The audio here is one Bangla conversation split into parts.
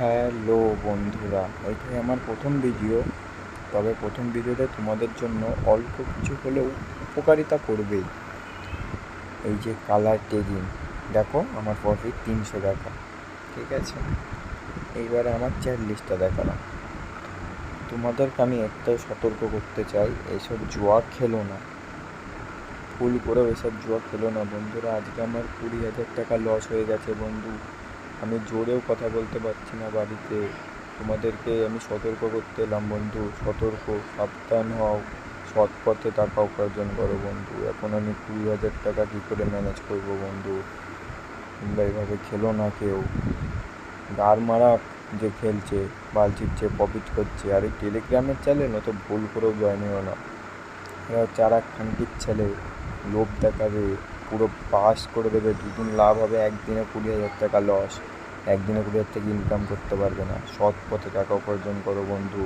হ্যালো বন্ধুরা, এটাই আমার প্রথম ভিডিও। তবে প্রথম ভিডিওতে তোমাদের জন্য অল্প কিছু হলেও উপকারিতা করবেই। এই যে কালার টেজিং, দেখো আমার প্রফিট 300 টাকা, ঠিক আছে। এইবারে আমার চ্যাট লিস্টটা দেখালাম। তোমাদেরকে আমি একটাই সতর্ক করতে চাই, এইসব জুয়া খেলো না, ভুল করেও এসব জুয়া খেলো না বন্ধুরা। আজকে আমার 20,000 টাকা লস হয়ে গেছে বন্ধু। আমি জোরেও কথা বলতে পারছি না বাড়িতে। তোমাদেরকে আমি সতর্ক করতে এলাম বন্ধু, সতর্ক, সাবধান হও, সৎ পথে টাকা উপার্জন করো বন্ধু। এখন আমি 20,000 টাকা কী করে ম্যানেজ করবো বন্ধু? তোমরা এভাবে খেলো না কেউ। গার মারা যে খেলছে, বাল চিপছে, প্রফিট করছে, আর এই টেলিগ্রামের চ্যানেল তো ভুল করেও জয়েন হও না। এরা হচ্ছে আর এক খানকির ছেলে, লোভ দেখাবে, পুরো পাস করে দেবে। দুদিন লাভ হবে, একদিনে 20,000 টাকা লস। একদিনে 20,000 টাকা ইনকাম করতে পারবে না। সৎ পথে টাকা উপার্জন করো বন্ধু,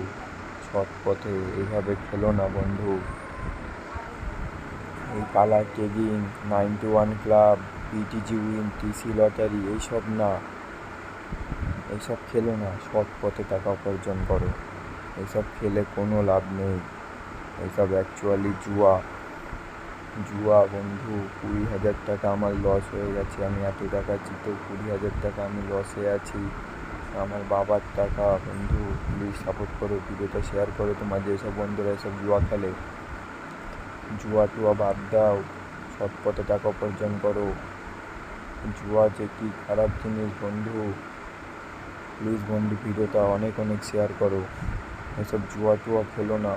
সৎ পথে। এইভাবে খেলো না বন্ধু। এই colour tagging, 91 club, BTG win, TC lottery, এইসব না, এইসব খেলো না। সৎ পথে টাকা উপার্জন করো। এইসব খেলে কোনো লাভ নেই। এইসব অ্যাকচুয়ালি জুয়া বন্ধু। 20,000 টাকা আমার লস হয়ে গেছে। আমি এত টাকা জিতেও 20,000 টাকা আমি লসে আছি। আমার বাবার টাকা বন্ধু। প্লিজ সাপোর্ট করো, ভিডিওটা শেয়ার করো তোমার যেসব বন্ধুরা এসব জুয়া খেলে। জুয়া টুয়া বাদ দাও, সৎ পথে টাকা উপার্জন করো। জুয়া যে কি খারাপ জিনিস বন্ধু। প্লিজ বন্ধু ভিডিওটা অনেক শেয়ার করো। এসব জুয়া টুয়া খেলো না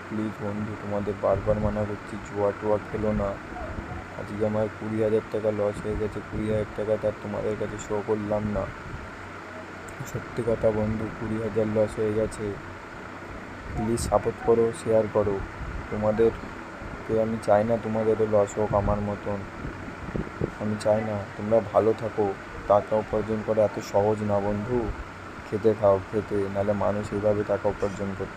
প্লিজ বন্ধু। তোমাদের বারবার মানা করছি, জুয়া টুয়া খেলো না। আজকে আমার 20,000 টাকা লস হয়ে গেছে। 20,000 টাকা তার তোমাদের কাছে শো করলাম না। সত্যি কথা বন্ধু, 20,000 লস হয়ে গেছে। প্লিজ সাপোর্ট করো, শেয়ার করো। তোমাদেরকে আমি চাই না তোমাদেরও লস হোক আমার মতন। আমি চাই না, তোমরা ভালো থাকো। টাকা উপার্জন করা এত সহজ না বন্ধু। খেতে খাও, খেতে, নাহলে মানুষ এইভাবে টাকা উপার্জন করতে